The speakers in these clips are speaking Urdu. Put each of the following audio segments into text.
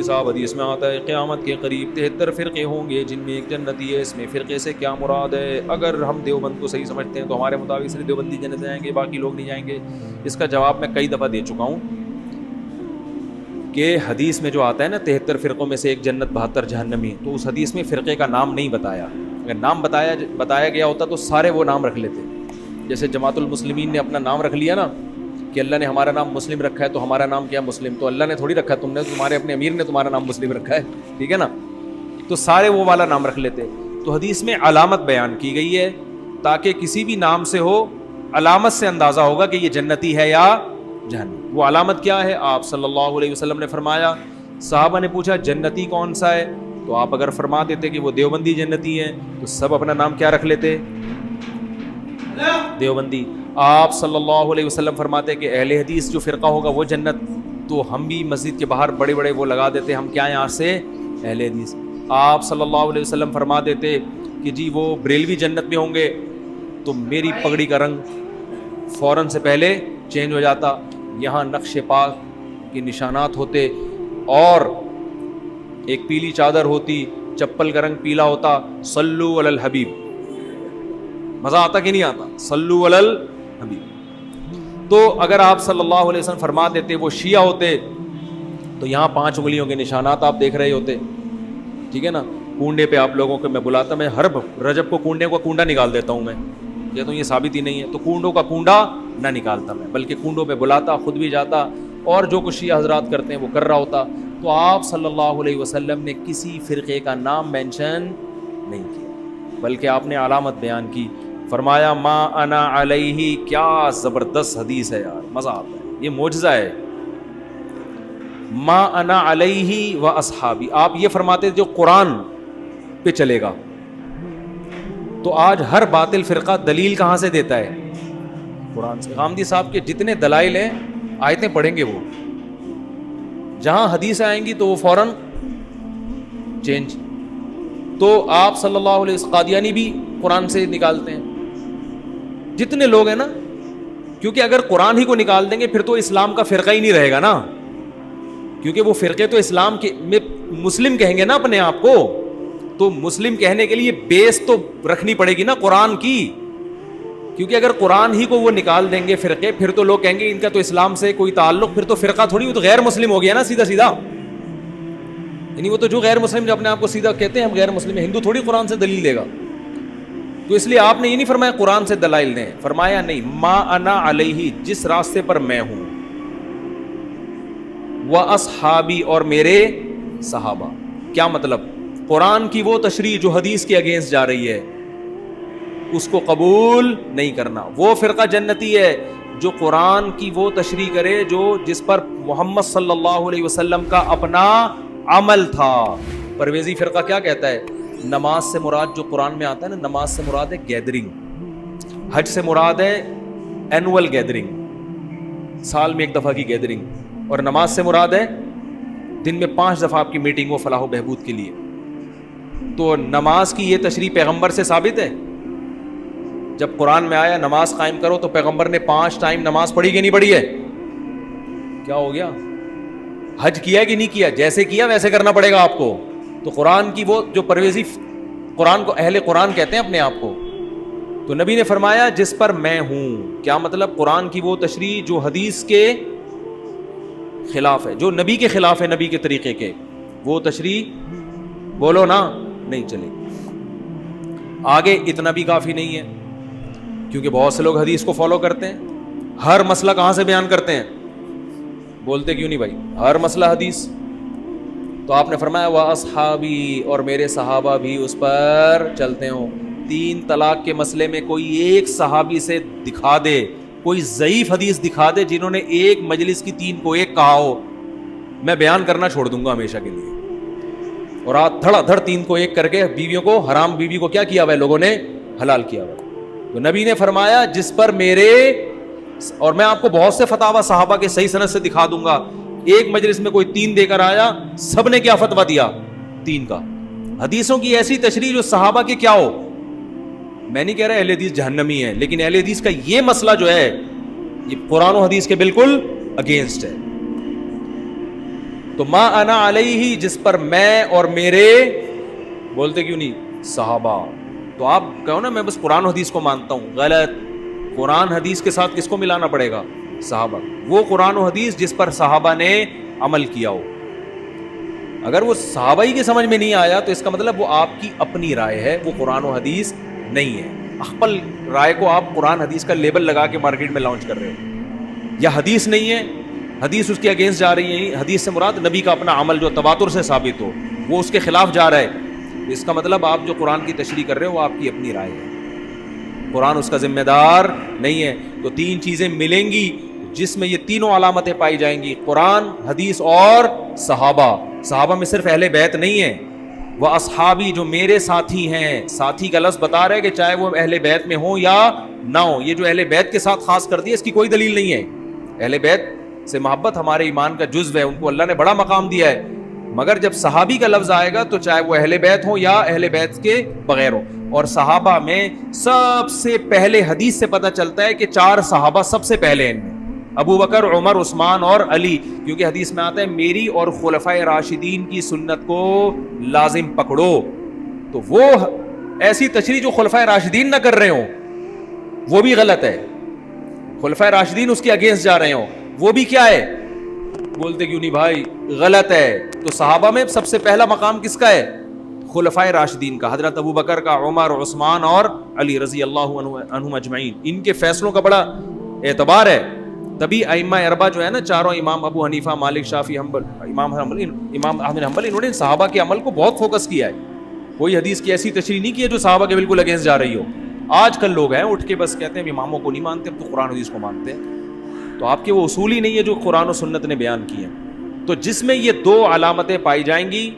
صاحب حدیث میں آتا ہے قیامت کے قریب 73 فرقے ہوں گے جن میں ایک جنتی ہے. اس میں فرقے سے کیا مراد ہے؟ اگر ہم دیوبند کو صحیح سمجھتے ہیں تو ہمارے مطابق صرف دیوبندی جنت جائیں گے, باقی لوگ نہیں جائیں گے. اس کا جواب میں کئی دفعہ دے چکا ہوں کہ حدیث میں جو آتا ہے نا 73 فرقوں میں سے ایک جنت 72 جہنمی, تو اس حدیث میں فرقے کا نام نہیں بتایا. اگر نام بتایا گیا ہوتا تو سارے وہ نام رکھ لیتے. جیسے جماعت المسلمین نے اپنا نام رکھ لیا نا کہ اللہ نے ہمارا نام مسلم رکھا ہے تو ہمارا نام کیا مسلم, تو اللہ نے تھوڑی رکھا ہے, تم نے, تمہارے اپنے امیر نے تمہارا نام مسلم رکھا ہے, ٹھیک ہے نا. تو سارے وہ والا نام رکھ لیتے. تو حدیث میں علامت بیان کی گئی ہے تاکہ کسی بھی نام سے ہو علامت سے اندازہ ہوگا کہ یہ جنتی ہے یا جہنمی. وہ علامت کیا ہے؟ آپ صلی اللہ علیہ وسلم نے فرمایا, صحابہ نے پوچھا جنتی کون سا ہے, تو آپ اگر فرما دیتے کہ وہ دیوبندی جنتی ہیں تو سب اپنا نام کیا رکھ لیتے؟ دیوبندی. آپ صلی اللہ علیہ وسلم فرماتے کہ اہل حدیث جو فرقہ ہوگا وہ جنت, تو ہم بھی مسجد کے باہر بڑے بڑے وہ لگا دیتے, ہم کیا ہیں آج سے اہل حدیث. آپ صلی اللہ علیہ وسلم فرما دیتے کہ جی وہ بریلوی جنت میں ہوں گے, تو میری پگڑی کا رنگ فوراً سے پہلے چینج ہو جاتا, یہاں نقش پاک کے نشانات ہوتے, اور ایک پیلی چادر ہوتی, چپل کا رنگ پیلا ہوتا. صلو علی الحبیب. مزہ آتا کہ نہیں آتا؟ صلو علی الحبیب. تو اگر آپ صلی اللہ علیہ وسلم فرما دیتے وہ شیعہ ہوتے تو یہاں 5 انگلیوں کے نشانات آپ دیکھ رہے ہوتے, ٹھیک ہے نا. کنڈے پہ آپ لوگوں کو میں بلاتا, میں ہر رجب کو کنڈے کا کنڈا نکال دیتا ہوں, میں کہتا ہوں یہ ثابت ہی نہیں ہے, تو کنڈوں کا کنڈا نہ نکالتا میں, بلکہ کنڈوں پہ بلاتا, خود بھی جاتا, اور جو کچھ شیعہ حضرات کرتے ہیں وہ کر رہا ہوتا. تو آپ صلی اللہ علیہ وسلم نے کسی فرقے کا نام مینشن نہیں کیا, بلکہ آپ نے علامت بیان کی. فرمایا ما انا علیہ. کیا زبردست حدیث ہے یار, مزہ آتا ہے, یہ معجزہ ہے. ما انا علیہ و اصحابی. آپ یہ فرماتے جو قرآن پہ چلے گا, تو آج ہر باطل فرقہ دلیل کہاں سے دیتا ہے؟ قرآن سے. غامدی صاحب کے جتنے دلائل ہیں آیتیں پڑھیں گے وہ, جہاں حدیث آئیں گی تو وہ فوراً چینج. تو آپ صلی اللہ علیہ وسلم قادیانی بھی قرآن سے نکالتے ہیں, جتنے لوگ ہیں نا, کیونکہ اگر قرآن ہی کو نکال دیں گے پھر تو اسلام کا فرقہ ہی نہیں رہے گا نا, کیونکہ وہ فرقے تو اسلام کے میں مسلم کہیں گے نا اپنے آپ کو, تو مسلم کہنے کے لیے بیس تو رکھنی پڑے گی نا قرآن کی, کیونکہ اگر قرآن ہی کو وہ نکال دیں گے فرقے, پھر تو لوگ کہیں گے ان کا تو اسلام سے کوئی تعلق, پھر تو فرقہ تھوڑی, وہ تو غیر مسلم ہو گیا نا سیدھا سیدھا. یعنی وہ تو جو غیر مسلم جو اپنے آپ کو سیدھا کہتے ہیں ہم غیر مسلم ہیں, ہندو تھوڑی قرآن سے دلیل دے گا. تو اس لیے آپ نے یہ نہیں فرمایا قرآن سے دلائل دیں, فرمایا نہیں, ما انا علیہ, جس راستے پر میں ہوں, و اصحابی, اور میرے صحابہ. کیا مطلب؟ قرآن کی وہ تشریح جو حدیث کے اگینسٹ جا رہی ہے اس کو قبول نہیں کرنا. وہ فرقہ جنتی ہے جو قرآن کی وہ تشریح کرے جو جس پر محمد صلی اللہ علیہ وسلم کا اپنا عمل تھا. پرویزی فرقہ کیا کہتا ہے؟ نماز سے مراد جو قرآن میں آتا ہے نا, نماز سے مراد ہے گیدرنگ, حج سے مراد ہے اینول گیدرنگ, سال میں 1 دفعہ کی گیدرنگ, اور نماز سے مراد ہے دن میں 5 دفعہ آپ کی میٹنگ ہو فلاح و بہبود کے لیے. تو نماز کی یہ تشریح پیغمبر سے ثابت ہے؟ جب قرآن میں آیا نماز قائم کرو تو پیغمبر نے 5 ٹائم نماز پڑھی کہ نہیں پڑھی ہے؟ کیا ہو گیا؟ حج کیا کہ نہیں کیا؟ جیسے کیا ویسے کرنا پڑے گا آپ کو. تو قرآن کی وہ جو پرویزی, قرآن کو اہل قرآن کہتے ہیں اپنے آپ کو, تو نبی نے فرمایا جس پر میں ہوں. کیا مطلب؟ قرآن کی وہ تشریح جو حدیث کے خلاف ہے, جو نبی کے خلاف ہے, نبی کے طریقے کے, وہ تشریح بولو نا نہیں چلے. آگے اتنا بھی کافی نہیں ہے, کیونکہ بہت سے لوگ حدیث کو فالو کرتے ہیں, ہر مسئلہ کہاں سے بیان کرتے ہیں, بولتے کیوں نہیں بھائی, ہر مسئلہ حدیث. تو آپ نے فرمایا وہ اصحابی, اور میرے صحابہ بھی اس پر چلتے ہوں. 3 طلاق کے مسئلے میں کوئی ایک صحابی سے دکھا دے, کوئی ضعیف حدیث دکھا دے جنہوں نے ایک مجلس کی 3 کو 1 کہا ہو, میں بیان کرنا چھوڑ دوں گا ہمیشہ کے لیے. اور آج دھڑا دھڑ 3 کو 1 کر کے بیویوں کو, حرام بیوی کو کیا کیا ہوا ہے لوگوں نے, حلال کیا ہوا. تو نبی نے فرمایا جس پر میرے, اور میں آپ کو بہت سے فتاوی صحابہ کے صحیح سند سے دکھا دوں گا, ایک مجلس میں کوئی 3 دے کر آیا, سب نے کیا فتویٰ دیا 3 کا. حدیثوں کی ایسی تشریح جو صحابہ کے کیا ہو. میں نہیں کہہ رہا اہل حدیث جہنمی ہے, لیکن اہل حدیث کا یہ مسئلہ جو ہے یہ قرآن و حدیث کے بالکل اگینسٹ ہے. تو ما انا علیہ جس پر میں اور میرے بولتے کیوں نہیں صحابہ. تو آپ کہو نا میں بس قرآن و حدیث کو مانتا ہوں, غلط. قرآن حدیث کے ساتھ کس کو ملانا پڑے گا؟ صحابہ. وہ قرآن و حدیث جس پر صحابہ نے عمل کیا ہو. اگر وہ صحابہ ہی کے سمجھ میں نہیں آیا تو اس کا مطلب وہ آپ کی اپنی رائے ہے, وہ قرآن و حدیث نہیں ہے. اقبل رائے کو آپ قرآن حدیث کا لیبل لگا کے مارکیٹ میں لانچ کر رہے ہو, یا حدیث نہیں ہے, حدیث اس کے اگینسٹ جا رہی ہے. حدیث سے مراد نبی کا اپنا عمل جو تواتر سے ثابت ہو, وہ اس کے خلاف جا رہا ہے. اس کا مطلب آپ جو قرآن کی تشریح کر رہے ہو وہ آپ کی اپنی رائے ہے, قرآن اس کا ذمہ دار نہیں ہے. تو تین چیزیں ملیں گی جس میں یہ تینوں علامتیں پائی جائیں گی, قرآن, حدیث اور صحابہ. صحابہ میں صرف اہل بیت نہیں ہے, وہ اصحابی جو میرے ساتھی ہیں. ساتھی کا لفظ بتا رہے کہ چاہے وہ اہل بیت میں ہو یا نہ ہو. یہ جو اہل بیت کے ساتھ خاص کر دیا اس کی کوئی دلیل نہیں ہے. اہل بیت سے محبت ہمارے ایمان کا جزو ہے, ان کو اللہ نے بڑا مقام دیا ہے. مگر جب صحابی کا لفظ آئے گا تو چاہے وہ اہل بیت ہو یا اہل بیت کے بغیر ہو. اور صحابہ میں سب سے پہلے حدیث سے پتہ چلتا ہے کہ 4 صحابہ سب سے پہلے ان میں ابو بکر, عمر, عثمان اور علی. کیونکہ حدیث میں آتا ہے میری اور خلفائے راشدین کی سنت کو لازم پکڑو. تو وہ ایسی تشریح جو خلفائے راشدین نہ کر رہے ہوں وہ بھی غلط ہے. خلفائے راشدین اس کے اگینسٹ جا رہے ہوں وہ بھی کیا ہے؟ بولتے کیوں نہیں بھائی؟ غلط ہے. تو صحابہ میں سب سے پہلا مقام کس کا ہے؟ خلفائے راشدین کا, حضرت ابو بکر کا, عمر, عثمان اور علی رضی اللہ عنہم اجمعین. ان کے فیصلوں کا بڑا اعتبار ہے. تبھی ائمہ اربعہ جو ہے نا, چاروں امام ابو حنیفہ, مالک, شافعی, حنبل, امام احمد حنبل, انہوں نے صحابہ کے عمل کو بہت فوکس کیا ہے. کوئی حدیث کی ایسی تشریح نہیں کی ہے جو صحابہ کے بالکل اگینسٹ جا رہی ہو. آج کل لوگ ہیں اٹھ کے بس کہتے ہیں اماموں کو نہیں مانتے, اب تو قرآن حدیث کو مانتے ہیں. تو آپ کے وہ اصول ہی نہیں ہے جو قرآن و سنت نے بیان کی ہیں. تو جس میں یہ 2 علامتیں پائی جائیں گی,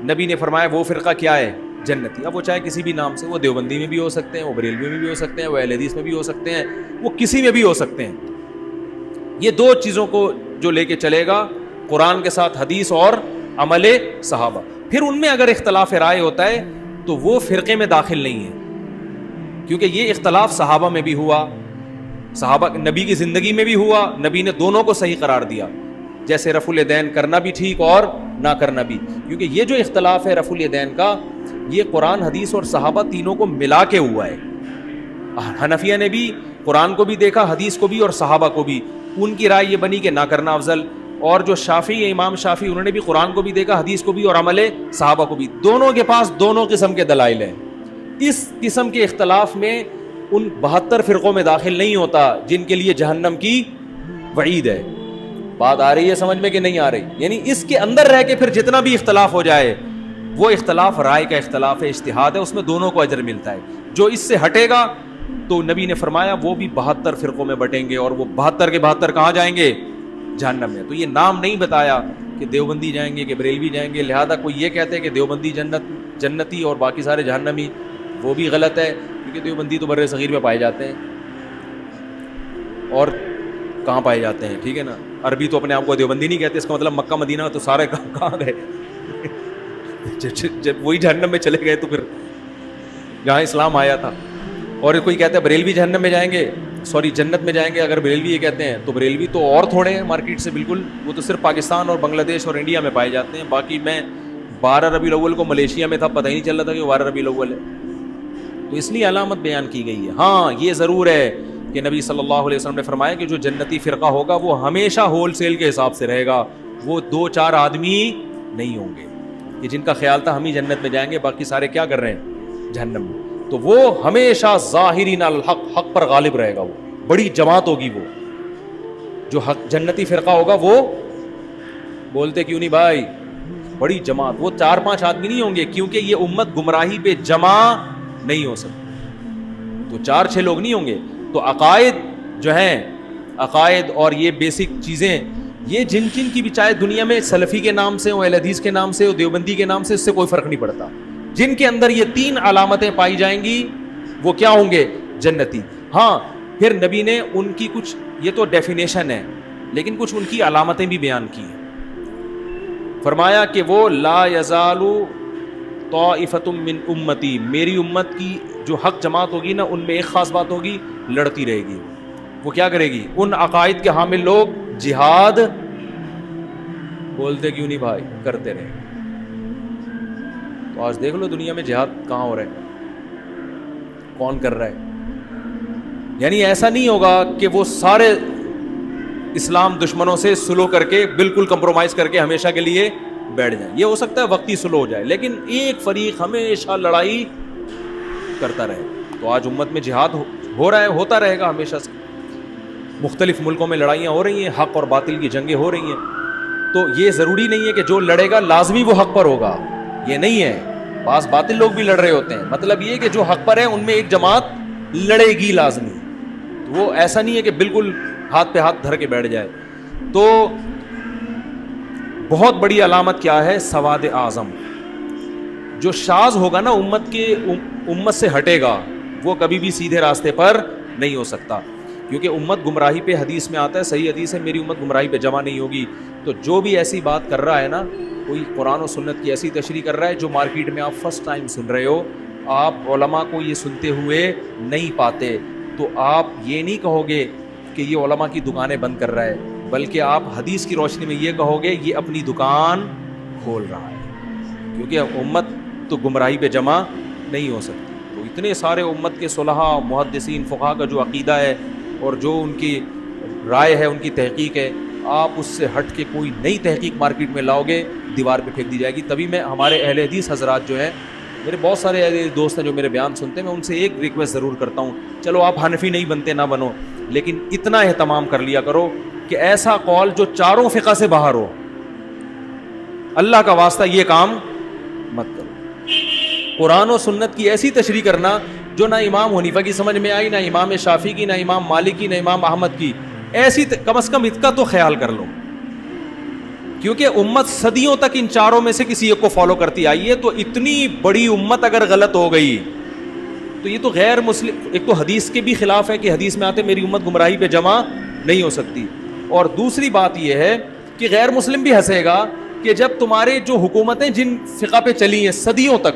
نبی نے فرمایا وہ فرقہ کیا ہے؟ جنتی. اب وہ چاہے کسی بھی نام سے, وہ دیوبندی میں بھی ہو سکتے ہیں, وہ بریلوی میں بھی ہو سکتے ہیں, وہ اہل حدیث میں بھی ہو سکتے ہیں, وہ کسی میں بھی ہو سکتے ہیں. یہ 2 چیزوں کو جو لے کے چلے گا, قرآن کے ساتھ حدیث اور عمل صحابہ. پھر ان میں اگر اختلاف رائے ہوتا ہے تو وہ فرقے میں داخل نہیں ہے, کیونکہ یہ اختلاف صحابہ میں بھی ہوا, صحابہ نبی کی زندگی میں بھی ہوا, نبی نے دونوں کو صحیح قرار دیا. جیسے رفع الیدین کرنا بھی ٹھیک اور نہ کرنا بھی, کیونکہ یہ جو اختلاف ہے رفع الیدین کا, یہ قرآن, حدیث اور صحابہ تینوں کو ملا کے ہوا ہے. حنفیہ نے بھی قرآن کو بھی دیکھا, حدیث کو بھی اور صحابہ کو بھی. ان کی رائے یہ بنی کہ نہ کرنا افضل. اور جو شافعی ہے, امام شافعی, انہوں نے بھی قرآن کو بھی دیکھا, حدیث کو بھی اور عمل صحابہ کو بھی. دونوں کے پاس دونوں قسم کے دلائل ہیں. اس قسم کے اختلاف میں ان 72 فرقوں میں داخل نہیں ہوتا جن کے لیے جہنم کی وعید ہے. بات آ رہی ہے سمجھ میں کہ نہیں آ رہی؟ یعنی اس کے اندر رہ کے پھر جتنا بھی اختلاف ہو جائے وہ اختلاف رائے کا اختلاف ہے, اجتہاد ہے, اس میں دونوں کو اجر ملتا ہے. جو اس سے ہٹے گا تو نبی نے فرمایا وہ بھی 72 فرقوں میں بٹیں گے, اور وہ 72 کے 72 کہاں جائیں گے؟ جہنم میں. تو یہ نام نہیں بتایا کہ دیوبندی جائیں گے کہ بریلوی جائیں گے, لہذا کوئی یہ کہتے ہیں کہ دیوبندی جنتی اور باقی سارے جہنمی, وہ بھی غلط ہے. کیونکہ دیوبندی تو بر صغیر میں پائے جاتے ہیں, اور کہاں پائے جاتے ہیں؟ ٹھیک ہے نا, عربی تو اپنے آپ کو دیوبندی نہیں کہتے, اس کا مطلب مکہ مدینہ تو سارے کہاں گئے؟ جب وہی جہنم میں چلے گئے تو پھر جہاں اسلام آیا تھا. اور کوئی کہتا ہے بریلوی جہنم میں جائیں گے, سوری جنت میں جائیں گے. اگر بریلوی یہ کہتے ہیں تو بریلوی تو اور تھوڑے ہیں مارکیٹ سے بالکل, وہ تو صرف پاکستان اور بنگلہ دیش اور انڈیا میں پائے جاتے ہیں. باقی میں 12 ربیع الاول کو ملیشیا میں تھا, پتہ ہی نہیں چل رہا تھا کہ 12 ربیع الاول ہے. تو اس لیے علامت بیان کی گئی ہے. ہاں یہ ضرور ہے کہ نبی صلی اللہ علیہ وسلم نے فرمایا کہ جو جنتی فرقہ ہوگا وہ ہمیشہ ہول سیل کے حساب سے رہے گا, وہ 2-4 آدمی نہیں ہوں گے کہ جن کا خیال تھا ہم ہی جنت میں جائیں گے, باقی سارے کیا کر رہے ہیں؟ جہنم میں. تو وہ ہمیشہ ظاہرین الحق, حق پر غالب رہے گا. وہ بڑی جماعت ہوگی, وہ جو حق جنتی فرقہ ہوگا وہ, بولتے کیوں نہیں بھائی؟ بڑی جماعت. وہ 4-5 آدمی نہیں ہوں گے, کیونکہ یہ امت گمراہی پہ جمع نہیں ہو سکتی, تو 4-6 لوگ نہیں ہوں گے. تو عقائد جو ہیں, عقائد اور یہ بیسک چیزیں, یہ جن کی بھی چاہے دنیا میں سلفی کے نام سے ہو, اہل حدیث کے نام سے ہو, دیوبندی کے نام سے, اس سے کوئی فرق نہیں پڑتا. جن کے اندر یہ 3 علامتیں پائی جائیں گی وہ کیا ہوں گے؟ جنتی. ہاں پھر نبی نے ان کی کچھ, یہ تو ڈیفینیشن ہے, لیکن کچھ ان کی علامتیں بھی بیان کی ہیں. فرمایا کہ وہ لا یزال طائفۃ من امتی, میری امت کی جو حق جماعت ہوگی نا, ان میں ایک خاص بات ہوگی, لڑتی رہے گی. وہ کیا کرے گی؟ ان عقائد کے حامل لوگ جہاد بولتے کیوں نہیں بھائی, کرتے رہے. تو آج دیکھ لو دنیا میں جہاد کہاں ہو رہا ہے, کون کر رہا ہے. یعنی ایسا نہیں ہوگا کہ وہ سارے اسلام دشمنوں سے سلو کر کے بالکل کمپرومائز کر کے ہمیشہ کے لیے بیٹھ جائیں. یہ ہو سکتا ہے وقتی سلو ہو جائے, لیکن ایک فریق ہمیشہ لڑائی کرتا رہے. تو آج امت میں جہاد ہو رہا ہے, ہوتا رہے گا ہمیشہ سے. مختلف ملکوں میں لڑائیاں ہو رہی ہیں, حق اور باطل کی جنگیں ہو رہی ہیں. تو یہ ضروری نہیں ہے کہ جو لڑے گا لازمی وہ حق پر ہوگا, یہ نہیں ہے. بعض باطل لوگ بھی لڑ رہے ہوتے ہیں. مطلب یہ کہ جو حق پر ہے ان میں ایک جماعت لڑے گی لازمی. تو وہ ایسا نہیں ہے کہ بالکل ہاتھ پہ ہاتھ دھر کے بیٹھ جائے. تو بہت بڑی علامت کیا ہے؟ سواد اعظم. جو شاذ ہوگا نا امت سے ہٹے گا, وہ کبھی بھی سیدھے راستے پر نہیں ہو سکتا. کیونکہ امت گمراہی پہ, حدیث میں آتا ہے, صحیح حدیث ہے, میری امت گمراہی پہ جمع نہیں ہوگی. تو جو بھی ایسی بات کر رہا ہے نا, کوئی قرآن و سنت کی ایسی تشریح کر رہا ہے جو مارکیٹ میں آپ فرسٹ ٹائم سن رہے ہو, آپ علماء کو یہ سنتے ہوئے نہیں پاتے, تو آپ یہ نہیں کہو گے کہ یہ علماء کی دکانیں بند کر رہا ہے, بلکہ آپ حدیث کی روشنی میں یہ کہو گے یہ اپنی دکان کھول رہا ہے. کیونکہ امت تو گمراہی پہ جمع نہیں ہو سکتی. تو اتنے سارے امت کے صلحاء, محدثین, فقہاء کا جو عقیدہ ہے اور جو ان کی رائے ہے, ان کی تحقیق ہے, آپ اس سے ہٹ کے کوئی نئی تحقیق مارکیٹ میں لاؤ گے, دیوار پہ پھینک دی جائے گی. تبھی میں ہمارے اہل حدیث حضرات جو ہیں, میرے بہت سارے ایسے دوست ہیں جو میرے بیان سنتے ہیں, میں ان سے ایک ریکویسٹ ضرور کرتا ہوں, چلو آپ حنفی نہیں بنتے نہ بنو, لیکن اتنا اہتمام کر لیا کرو کہ ایسا قول جو چاروں فقہ سے باہر ہو, اللہ کا واسطہ یہ کام مت کرو. قرآن و سنت کی ایسی تشریح کرنا جو نہ امام حنیفہ کی سمجھ میں آئی, نہ امام شافعی کی, نہ امام مالک کی, نہ امام احمد کی, ایسی کم از کم اس کا تو خیال کر لو. کیونکہ امت صدیوں تک ان چاروں میں سے کسی ایک کو فالو کرتی آئی ہے. تو اتنی بڑی امت اگر غلط ہو گئی تو یہ تو غیر مسلم, ایک تو حدیث کے بھی خلاف ہے کہ حدیث میں آتے میری امت گمراہی پہ جمع نہیں ہو سکتی, اور دوسری بات یہ ہے کہ غیر مسلم بھی ہنسے گا کہ جب تمہارے جو حکومتیں جن فقہ پہ چلی ہیں صدیوں تک,